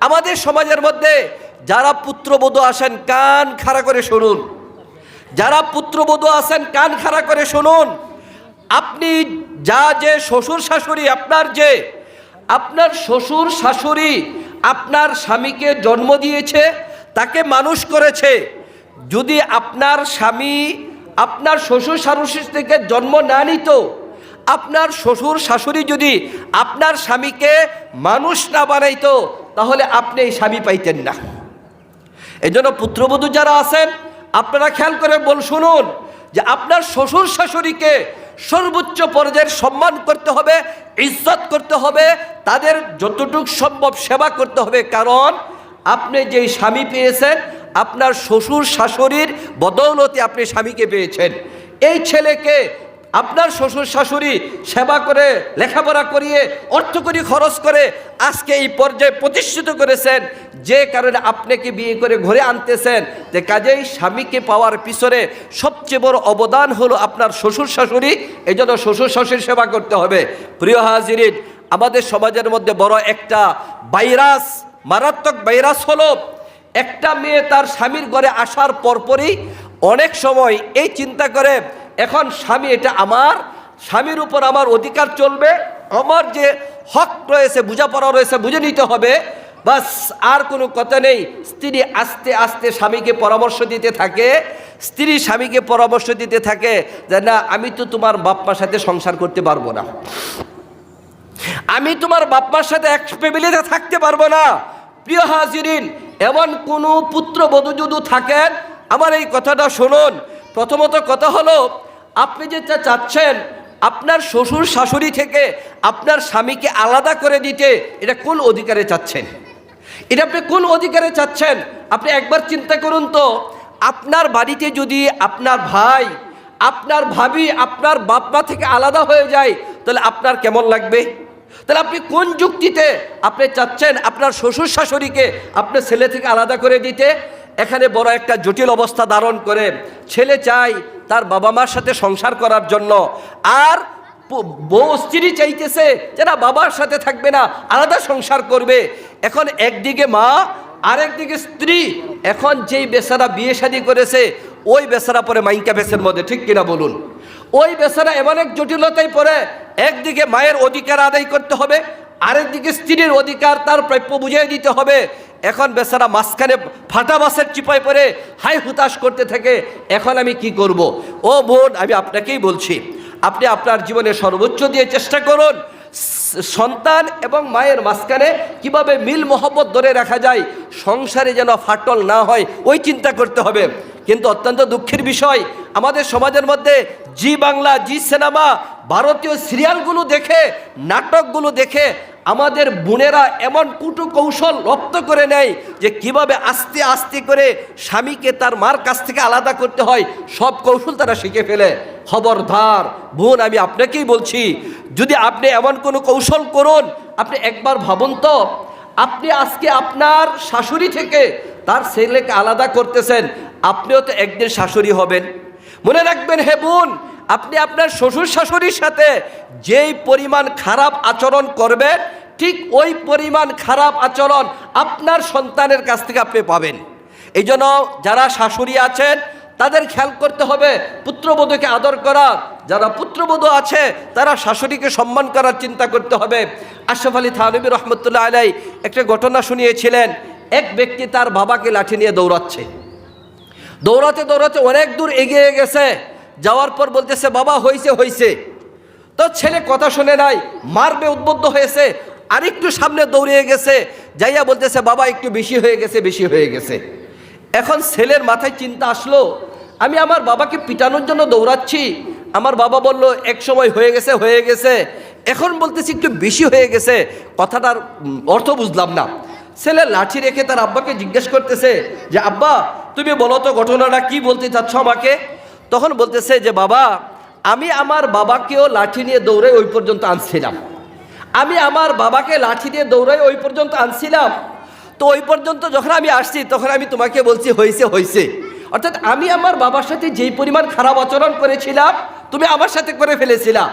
আমাদের সমাজের মধ্যে যারা পুত্রবধূ আসেন কান খাড়া করে শুনুন, যারা পুত্রবধূ আছেন কান খাড়া করে শুনুন, আপনি যে শ্বশুর শাশুড়ি আপনার শ্বশুর শাশুড়ি আপনার স্বামীকে জন্ম দিয়েছে, তাকে মানুষ করেছে। যদি আপনার স্বামী আপনার শ্বশুর শাশুড়ি থেকে জন্ম না নিত, আপনার শ্বশুর শাশুড়ি যদি আপনার স্বামীকে মানুষ না বানাইতো, তাহলে আপনি এই স্বামী পাইতেন না। এই জন্য পুত্রবধূ যারা আছেন আপনারা খেয়াল করে শুনুন যে আপনার শ্বশুর শাশুড়িকে সর্বোচ্চ পর্যায়ের সম্মান করতে হবে, ইজ্জত করতে হবে, তাদের যতটুকু সম্ভব সেবা করতে হবে। কারণ আপনি যেই স্বামী পেয়েছেন, আপনার শ্বশুর শাশুড়ির বদৌলতে আপনি স্বামীকে পেয়েছেন। এই ছেলেকে আপনার শ্বশুর শাশুড়ি সেবা করে, লেখাপড়া করিয়ে, অর্থকরী খরচ করে আজকে এই পর্যায়ে প্রতিষ্ঠিত করেছেন, যে কারণে আপনাকে বিয়ে করে ঘরে আনতেছেন। যে কাজেই স্বামীকে পাওয়ার পিছনে সবচেয়ে বড় অবদান হলো আপনার শ্বশুর শাশুড়ি। এই জন্য শ্বশুর শাশুড়ির সেবা করতে হবে। প্রিয় হাজিরিন, আমাদের সমাজের মধ্যে বড় একটা ভাইরাস, মারাত্মক ভাইরাস হলো, একটা মেয়ে তার স্বামীর ঘরে আসার পরপরই অনেক সময় এই চিন্তা করে, এখন স্বামী এটা আমার, স্বামীর উপর আমার অধিকার চলবে, আমার যে হক রয়েছে, বোঝাপড়া রয়েছে, বুঝে নিতে হবে। বাস, আর কোনো কথা নেই। স্ত্রী আস্তে আস্তে স্বামীকে পরামর্শ দিতে থাকে, স্ত্রী স্বামীকে পরামর্শ দিতে থাকে যে না, আমি তো তোমার বাপ মার সাথে সংসার করতে পারবো না, আমি তোমার বাপ মার সাথে এক ফ্যামিলিতে থাকতে পারবো না। প্রিয় হাজিরিন, এমন কোনো পুত্রবধূ যদি থাকেন, আমার এই কথাটা শুনুন। প্রথমত কথা হলো, আপনি যেটা চাচ্ছেন আপনার শ্বশুর শাশুড়ি থেকে আপনার স্বামীকে আলাদা করে দিতে, এটা কোন অধিকারে চাচ্ছেন? এটা আপনি কোন অধিকারে চাচ্ছেন? আপনি একবার চিন্তা করুন তো, আপনার বাড়িতে যদি আপনার ভাই, আপনার ভাবি, আপনার বাপ মা থেকে আলাদা হয়ে যায়, তাহলে আপনার কেমন লাগবে? তাহলে আপনি কোন যুক্তিতে আপনি চাচ্ছেন আপনার শ্বশুর শাশুড়িকে আপনার ছেলে থেকে আলাদা করে দিতে? এখানে বড় একটা জটিল অবস্থা ধারণ করে। ছেলে চাই তার বাবা মার সাথে সংসার করার জন্য, আর বউ স্ত্রী চাইতেছে যে না, বাবার সাথে থাকবে না, আলাদা সংসার করবে। এখন একদিকে মা, আরেকদিকে স্ত্রী। এখন যেই বেচারা বিয়ে শাদী করেছে, ওই বেচারা পরে মাইকা বেচের মধ্যে, ঠিক কিনা বলুন? ওই বেচারা এমন এক জটিলতায় পড়ে, একদিকে মায়ের অধিকার আদায় করতে হবে, আরেকদিকে স্ত্রীর অধিকার তার প্রাপ্য বুঝিয়ে দিতে হবে। এখন বেচারা মাঝখানে ফাটা বাসের চিপায় পড়ে হাই হুতাশ করতে থাকে, এখন আমি কি করব? ও বোন, আমি আপনাকেই বলছি, আপনি আপনার জীবনে সর্বোচ্চ দিয়ে চেষ্টা করুন সন্তান এবং মায়ের মাঝখানে কিভাবে মিল মহব্বত ধরে রাখা যায়, সংসারে যেন ফাটল না হয়, ওই চিন্তা করতে হবে। কিন্তু অত্যন্ত দুঃখের বিষয়, আমাদের সমাজের মধ্যে জি বাংলা, জি সিনেমা, ভারতীয় সিরিয়ালগুলো দেখে, নাটকগুলো দেখে আমাদের বোনেরা এমন কুটু কৌশল রপ্ত করে নেয় যে কিভাবে আস্তে আস্তে করে স্বামীকে তার মার কাছ থেকে আলাদা করতে হয়, সব কৌশল তারা শিখে ফেলে। খবরদার বোন, আমি আপনাকেই বলছি, যদি আপনি এমন কোনো কৌশল করুন, আপনি একবার ভাবুন তো, আপনি আজকে আপনার শাশুড়ি থেকে তার ছেলেকে আলাদা করতেছেন, আপনিও তো একদিন শাশুড়ি হবেন। মনে রাখবেন হে বোন, আপনি আপনার শ্বশুর শাশুড়ির সাথে যেই পরিমাণ খারাপ আচরণ করবেন, ঠিক ওই পরিমাণ খারাপ আচরণ আপনার সন্তানের কাছ থেকে আপনি পাবেন। এই জন্য যারা শাশুড়ি আছেন তাদের খেয়াল করতে হবে পুত্রবধূকে আদর করা, যারা পুত্রবধূ আছে তারা শাশুড়িকে সম্মান করার চিন্তা করতে হবে। আশরাফ আলী থানভী রহমতুল্লাহ আলাইহি একটা ঘটনা শুনিয়েছিলেন। এক ব্যক্তি তার বাবাকে লাঠি নিয়ে দৌড়াচ্ছে, দৌড়াতে দৌড়াতে অনেক দূর এগিয়ে গেছে, যাওয়ার পর বলতেছে বাবা হয়েছে হয়েছে। তো ছেলে কথা শুনে নাই, মারবে উদ্বুদ্ধ হয়েছে, আরেকটু সামনে দৌড়িয়ে গেছে, যাইয়া বলতেছে বাবা একটু বেশি হয়ে গেছে, বেশি হয়ে গেছে। এখন ছেলের মাথায় চিন্তা আসলো, আমি আমার বাবাকে পিটানোর জন্য দৌড়াচ্ছি, আমার বাবা বলল এক সময় হয়ে গেছে হয়ে গেছে, এখন বলতেছি একটু বেশি হয়ে গেছে, কথাটার অর্থ বুঝলাম না। ছেলে লাঠি রেখে তার আব্বাকে জিজ্ঞেস করতেছে যে আব্বা তুমি বলো তো ঘটনাটা কি বলতে চাচ্ছ আমাকে? তখন বলতেছে যে বাবা, আমি আমার বাবাকেও লাঠি নিয়ে দৌড়ে ওই পর্যন্ত আনছিলাম, আমি আমার বাবাকে লাঠি দিয়ে দৌড়াই ওই পর্যন্ত আনছিলাম, তো ওই পর্যন্ত যখন আমি আসছি তখন আমি তোমাকে বলছি হয়েছে হয়েছে। অর্থাৎ আমি আমার বাবার সাথে যেই পরিমাণ খারাপ আচরণ করেছিলাম তুমি আমার সাথে করে ফেলেছিলা,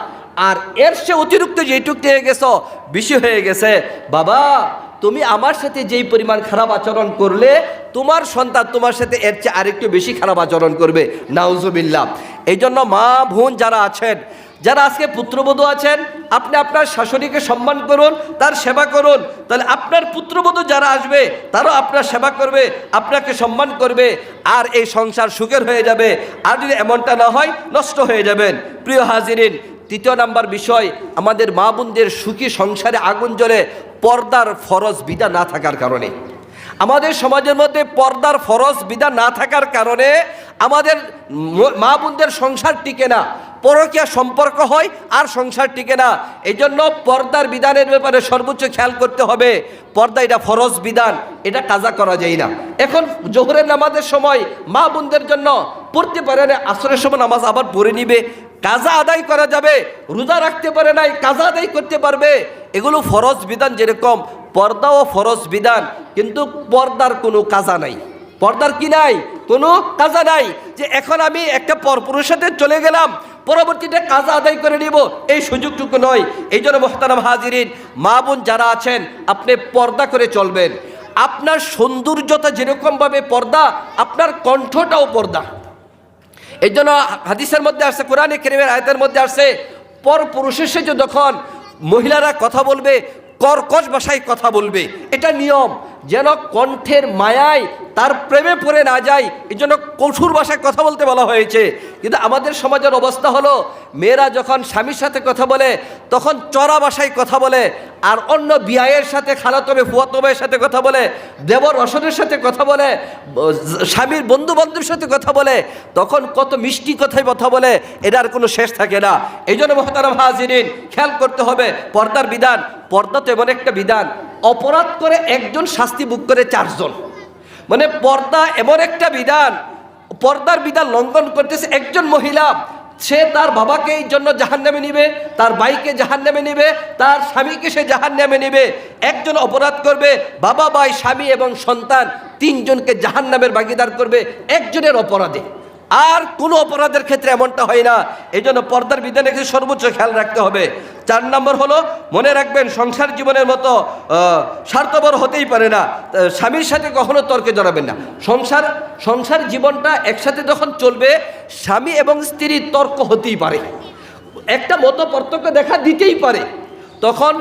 আর এর সে অতিরিক্ত যেটুক হয়ে গেছো বেশি হয়ে গেছে। বাবা তুমি আমার সাথে যেই পরিমাণ খারাপ আচরণ করলে তোমার সন্তান তোমার সাথে এর চেয়ে আরেকটু বেশি খারাপ আচরণ করবে, নাউজুবিল্লাহ। এই জন্য মা বোন যারা আছেন, যারা আজকে পুত্রবধূ আছেন, আপনি আপনার শাশুড়িকে সম্মান করুন, তার সেবা করুন, তাহলে আপনার পুত্রবধূ যারা আসবে তারাও আপনার সেবা করবে, আপনাকে সম্মান করবে, আর এই সংসার সুখের হয়ে যাবে। আর যদি এমনটা না হয় নষ্ট হয়ে যাবেন। প্রিয় হাজিরিন, তৃতীয় নাম্বার বিষয়, আমাদের মা বোনদের সুখী সংসারে আগুন জ্বলে পর্দার ফরজ বিধান না থাকার কারণে। আমাদের সমাজের মধ্যে পর্দার ফরজ বিধান না থাকার কারণে আমাদের মা বোনদের সংসার টিকে না, পরকীয়া সম্পর্ক হয় আর সংসার টিকে না। এই জন্য পর্দার বিধানের ব্যাপারে সর্বোচ্চ খেয়াল করতে হবে। পর্দা এটা ফরজ বিধান, এটা কাজা করা যায় না। এখন জোহরের নামাজের সময় মা বোনদের জন্য পড়তে পারে না, আসরের সময় নামাজ আবার পড়ে নিবে, কাজা আদায় করা যাবে। রোজা রাখতে পারে নাই, কাজা আদায় করতে পারবে। এগুলো ফরজ বিধান, যেরকম পর্দাও ফরজ বিধান, কিন্তু পর্দার কোনো কাজা নাই। পর্দার কি নাই? কোনো কাজা নাই, যে এখন আমি একটা পরপুরুষের সাথে চলে গেলাম, পরবর্তীতে কাজা আদায় করে নিব, এই সুযোগটুকু নয়। এই জন্য মোহতারাম হাজিরিন, মা বোন যারা আছেন, আপনি পর্দা করে চলবেন। আপনার সৌন্দর্যতা যেরকমভাবে পর্দা, আপনার কণ্ঠটাও পর্দা। এই জন্য হাদিসের মধ্যে আসছে, কোরআনে কারীমের আয়াতের মধ্যে আসছে, পরপুরুষের সাথে যখন মহিলারা কথা বলবে কর্কশ ভাষায় কথা বলবে, এটা নিয়ম, যেন কণ্ঠের মায়ায় তার প্রেমে পড়ে না যায়, এই জন্য কঠোর ভাষায় কথা বলতে বলা হয়েছে। কিন্তু আমাদের সমাজের অবস্থা হলো, মেয়েরা যখন স্বামীর সাথে কথা বলে তখন চড়া ভাষায় কথা বলে, আর অন্য বিয়ায়ের সাথে, খালাতো ভাই ফুয়াতো ভাইয়ের সাথে কথা বলে, দেবর রসনের সাথে কথা বলে, স্বামীর বন্ধু বান্ধবের সাথে কথা বলে, তখন কত মিষ্টি কথায় কথা বলে, এটার কোনো শেষ থাকে না। এই জন্য মুহতারাম হাজিরিন, খেয়াল করতে হবে পর্দার বিধান। পর্দা তো এমন একটা বিধান, অপরাধ করে একজন শাস্তি ভোগ করে চারজন। মানে পর্দা এমন একটা বিধান, পর্দার বিধান লঙ্ঘন করতেছে একজন মহিলা, সে তার বাবাকে এই জন্য জাহান্নামে নিবে, তার ভাইকে জাহান্নামে নিবে, তার স্বামীকে সে জাহান্নামে নিবে। একজন অপরাধ করবে, বাবা, ভাই, স্বামী এবং সন্তান তিনজনকে জাহান্নামের ভাগীদার করবে একজনের অপরাধে। আর কোনো অপরাধের ক্ষেত্রে এমনটা হয় না। এই জন্য পর্দার বিধানে সর্বোচ্চ খেয়াল রাখতে হবে। 4 নম্বর হলো, মনে রাখবেন সংসার জীবনের মতো স্বার্থপর হতেই পারে না। স্বামীর সাথে কখনো তর্কে জড়াবেন না। সংসার জীবনটা একসাথে যখন চলবে, স্বামী এবং স্ত্রীর তর্ক হতেই পারে, একটা মত পার্থক্য দেখা দিতেই পারে। তখন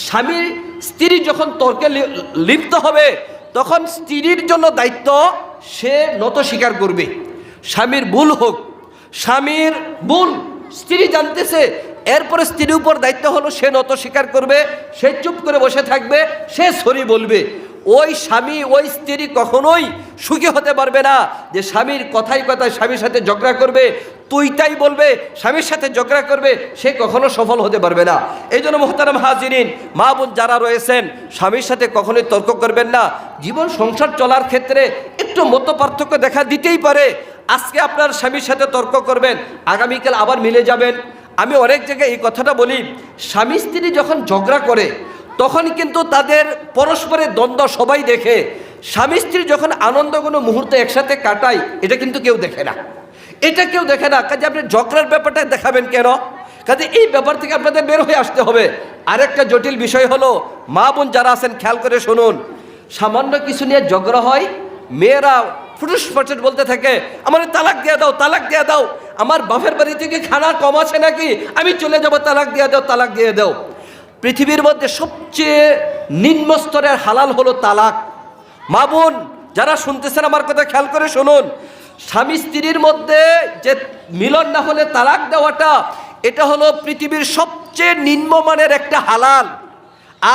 স্বামীর স্ত্রী যখন তর্কে লিপ্ত হবে, তখন স্ত্রীর জন্য দায়িত্ব সে নত স্বীকার করবে। স্বামীর ভুল হোক, স্বামীর ভুল স্ত্রী জানতেছে, এরপরে স্ত্রীর উপর দায়িত্ব হলো সে নত স্বীকার করবে, সে চুপ করে বসে থাকবে, সে সরি বলবে। ওই স্বামী ওই স্ত্রী কখনোই সুখী হতে পারবে না যে স্বামীর কথায় কথায় স্বামীর সাথে ঝগড়া করবে, তুইটাই বলবে, স্বামীর সাথে ঝগড়া করবে, সে কখনো সফল হতে পারবে না। এই জন্য মুহতারাম হাজিরিন, মা বোন যারা রয়েছেন, স্বামীর সাথে কখনোই তর্ক করবেন না। জীবন সংসার চলার ক্ষেত্রে একটু মত পার্থক্য দেখা দিতেই পারে। আজকে আপনার স্বামীর সাথে তর্ক করবেন, আগামীকাল আবার মিলে যাবেন। আমি অনেক জায়গায় এই কথাটা বলি, স্বামী স্ত্রী যখন ঝগড়া করে তখন কিন্তু তাদের পরস্পরের দ্বন্দ্ব সবাই দেখে। স্বামী স্ত্রী যখন আনন্দ কোনো মুহূর্তে একসাথে কাটায়, এটা কিন্তু কেউ দেখে না, এটা কেউ দেখে না। কাজে আপনি ঝগড়ার ব্যাপারটা দেখাবেন কেন? কাজে এই ব্যাপার থেকে আপনাদের বের হয়ে আসতে হবে। আরেকটা জটিল বিষয় হলো, মা বোন যারা আছেন খেয়াল করে শুনুন, সামান্য কিছু নিয়ে ঝগড়া হয়, মেয়েরা ফুটুস ফাটুস বলতে থাকে, আমার তালাক দিয়ে দাও, তালাক দিয়ে দাও, আমার বাপের বাড়ি থেকে খানা কম আছে নাকি, আমি চলে যাব, তালাক দিয়ে দাও, তালাক দিয়ে দাও। পৃথিবীর মধ্যে সবচেয়ে নিম্ন স্তরের হালাল হলো তালাক। মা বোন যারা শুনতেছেন আমার কথা খেয়াল করে শুনুন, স্বামী স্ত্রীর মধ্যে যে মিলন না হলে তালাক দেওয়াটা, এটা হলো পৃথিবীর সবচেয়ে নিম্নমানের একটা হালাল।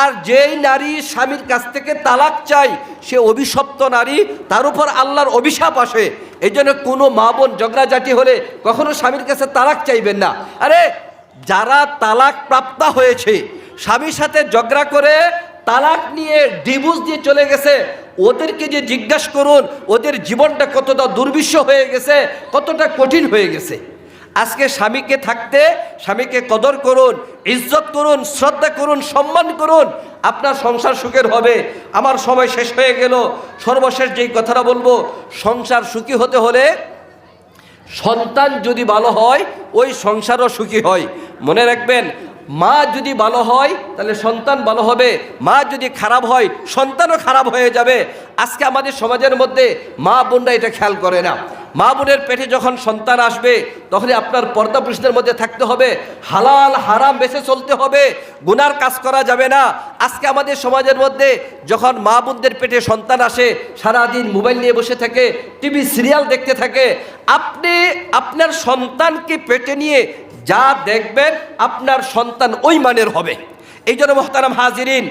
আর যেই নারী স্বামীর কাছ থেকে তালাক চাই, সে অভিশপ্ত নারী, তার উপর আল্লাহর অভিশাপ আসে। এই জন্য কোনো মা বোন ঝগড়াঝাটি হলে কখনো স্বামীর কাছে তালাক চাইবেন না। আরে যারা তালাক প্রাপ্তা হয়েছে, স্বামীর সাথে ঝগড়া করে তালাক নিয়ে ডিভোর্স দিয়ে চলে গেছে, ওদেরকে যে জিজ্ঞাসা করুন ওদের জীবনটা কতটা দুর্বিষহ হয়ে গেছে, কতটা কঠিন হয়ে গেছে। আজকে স্বামীকে থাকতে, স্বামীকে কদর করুন, ইজ্জত করুন, শ্রদ্ধা করুন, সম্মান করুন, আপনার সংসার সুখের হবে। আমার সময় শেষ হয়ে গেল। সর্বশেষ যেই কথাটা বলবো, সংসার সুখী হতে হলে সন্তান যদি ভালো হয়, ওই সংসারও সুখী হয়। মনে রাখবেন, মা যদি ভালো হয় তাহলে সন্তান ভালো হবে, মা যদি খারাপ হয় সন্তানও খারাপ হয়ে যাবে। আজকে আমাদের সমাজের মধ্যে মা বোনরা এটা খেয়াল করে না। মা বোনের পেটে যখন সন্তান আসবে, তখনই আপনার পর্দা পুরুষদের মধ্যে থাকতে হবে, হালাল হারাম বেছে চলতে হবে, গুনার কাজ করা যাবে না। আজকে আমাদের সমাজের মধ্যে যখন মা বোনদের পেটে সন্তান আসে, সারাদিন মোবাইল নিয়ে বসে থাকে, টিভি সিরিয়াল দেখতে থাকে। আপনি আপনার সন্তানকে পেটে নিয়ে যা দেখবেন, আপনার সন্তান ওই মানের হবে। এই জন্য মুহতারাম হাজিরিন,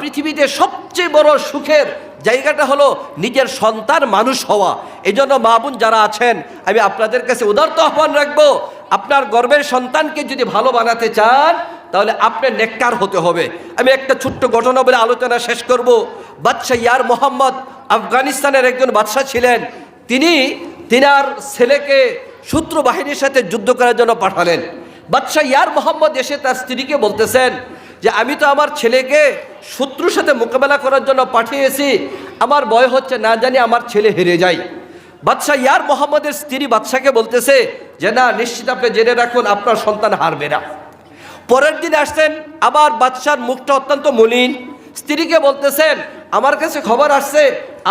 পৃথিবীতে সবচেয়ে বড় সুখের জায়গাটা হলো নিজের সন্তান মানুষ হওয়া। এই জন্য মা বোন যারা আছেন, আমি আপনাদের কাছে উদারত আহ্বান রাখবো, আপনার গর্বের সন্তানকে যদি ভালো বানাতে চান, তাহলে আপনার নেককার হতে হবে। আমি একটা ছোট্ট ঘটনা বলে আলোচনা শেষ করব। বাদশাহ ইয়ার মোহাম্মদ আফগানিস্তানের একজন বাদশাহ ছিলেন। তিনি তিনার ছেলেকে শত্রু বাহিনীর সাথে যুদ্ধ করার জন্য পাঠালেন। বাদশাহ ইয়ার মোহাম্মদ এসে তার স্ত্রীকে বলতেছেন যে, আমি তো আমার ছেলেকে শত্রুর সাথে মোকাবেলা করার জন্য পাঠিয়েছি, আমার ভয় হচ্ছে না জানি আমার ছেলে হেরে যায়। বাদশাহ ইয়ার মোহাম্মদের স্ত্রী বাদশাকে বলতেছে যে, না, নিশ্চিত আপনি জেনে রাখুন আপনার সন্তান হারবে না। পরের দিন আসছেন, আবার বাদশার মুখটা অত্যন্ত মলিন। স্ত্রীকে বলতেছেন, আমার কাছে খবর আসছে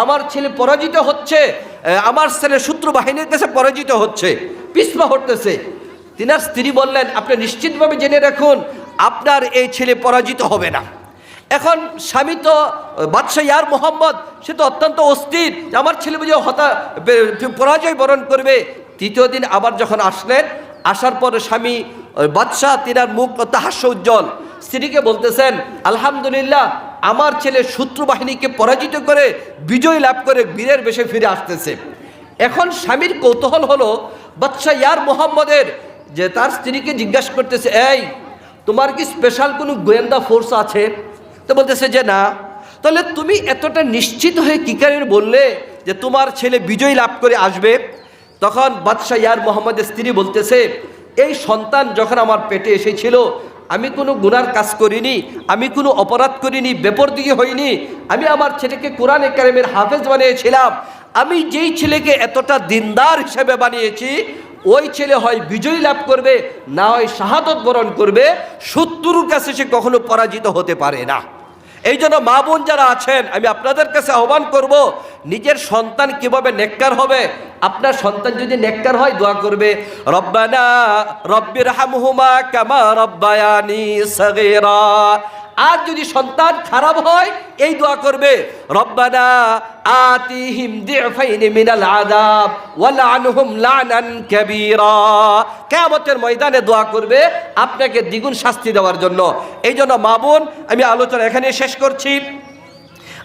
আমার ছেলে পরাজিত হচ্ছে, আমার ছেলে শত্রু বাহিনীর কাছে পরাজিত হচ্ছে, পিছপা হটতেছে। তিনার স্ত্রী বললেন, আপনি নিশ্চিতভাবে জেনে রাখুন আপনার এই ছেলে পরাজিত হবে না। এখন স্বামী তো বাদশাহ ইয়ার মোহাম্মদ, সে তো অত্যন্ত অস্থির, আমার ছেলে বুঝে পরাজয় বরণ করবে। তৃতীয় দিন আবার যখন আসলেন, আসার পর স্বামী বাদশাহ তিনার মুখ হাস্য উজ্জ্বল, স্ত্রীকে বলতেছেন, আলহামদুলিল্লাহ, আমার ছেলে শত্রু বাহিনীকে পরাজিত করে বিজয় লাভ করে বীরের বেশে ফিরে আসতেছে। এখন স্বামীর কৌতূহল হলো বাদশাহ ইয়ার মোহাম্মদের, যে তার স্ত্রীকে জিজ্ঞাসা করতেছে, এই তোমার কি স্পেশাল কোনো গোয়েন্দা ফোর্স আছে? তো বলতেছে যে না। তাহলে তুমি এতটা নিশ্চিত হয়ে কী কারণে বললে যে তোমার ছেলে বিজয় লাভ করে আসবে? তখন বাদশাহ ইয়ার মোহাম্মদের স্ত্রী বলতেছে, এই সন্তান যখন আমার পেটে এসেছিল, আমি কোনো গুনার কাজ করিনি, আমি কোনো অপরাধ করিনি, বেপরদিকি হইনি, আমি আমার ছেলেকে কোরআনে কারিমের হাফেজ বানিয়েছিলাম। আমি যেই ছেলেকে এতটা দিনদার হিসেবে বানিয়েছি, ওই ছেলে হয় বিজয় লাভ করবে, না হয় শাহাদত বরণ করবে। শত্রুর কাছে সে কখনো পরাজিত হতে পারে না। এই জন্য মা বোন যারা আছেন, আমি আপনাদের কাছে আহ্বান করব, নিজের সন্তান কিভাবে নেককার হবে। আপনার সন্তান যদি নেককার হয়, দোয়া করবে, রব্বানা রব্বিরহামহুমা কামা রব্বায়ানি সগীরা। আর যদি সন্তান খারাপ হয়, এই দোয়া করবে, রব্বানা আতিহিম দিফাইনি মিনাল আযাব ওয়ালআনহুম লানান কাবীরা। কিয়ামতের ময়দানে দোয়া করবে আপনাকে দ্বিগুণ শাস্তি দেওয়ার জন্য। এই জন্য মা বোন, আমি আলোচনা এখানে শেষ করছি।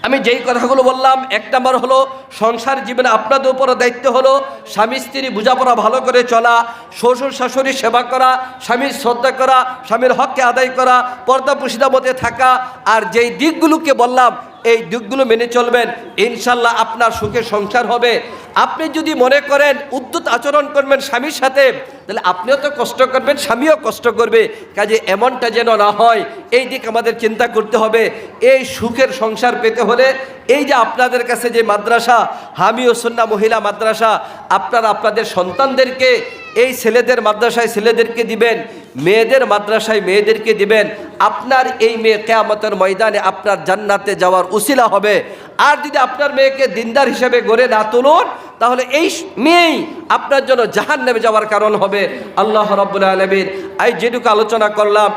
আমি যেই কথাগুলো বললাম, এক নম্বর হলো সংসার জীবনে আপনাদের উপর দায়িত্ব হলো স্বামী স্ত্রী বোঝাপড়া ভালো করে চলা, শ্বশুর শাশুড়ির সেবা করা, স্বামীর শ্রদ্ধা করা, স্বামীর হককে আদায় করা, পর্দা পুশিদা মতে থাকা। আর যেই দিকগুলোকে বললাম, এই দিকগুলো মেনে চলবেন, ইনশাল্লাহ আপনার সুখে সংসার হবে। আপনি যদি মনে করেন উদ্যত আচরণ করবেন স্বামীর সাথে, তাহলে আপনিও তো কষ্ট করবেন, স্বামীও কষ্ট করবে। কাজে এমনটা যেন না হয়, এই দিক আমাদের চিন্তা করতে হবে। এই সুখের সংসার পেতে হলে এই যে আপনাদের কাছে যে মাদ্রাসা হামিও সুন্নাহ মহিলা মাদ্রাসা, আপনারা আপনাদের সন্তানদেরকে এই ছেলেদের মাদ্রাসায় ছেলেদেরকে দিবেন, মেয়েদের মাদ্রাসায় মেয়েদেরকে দিবেন। আপনার এই মেয়ে কিয়ামতের ময়দানে আপনার জান্নাতে যাওয়ার উসিলা হবে। আর যদি আপনার মেয়েকে দিনদার হিসেবে গড়ে না তুলুন, তাহলে এই মেয়েই আপনার জন্য জাহান্নামে যাওয়ার কারণ হবে। আল্লাহ রাব্বুল আলামিন, এই যেটুকু আলোচনা করলাম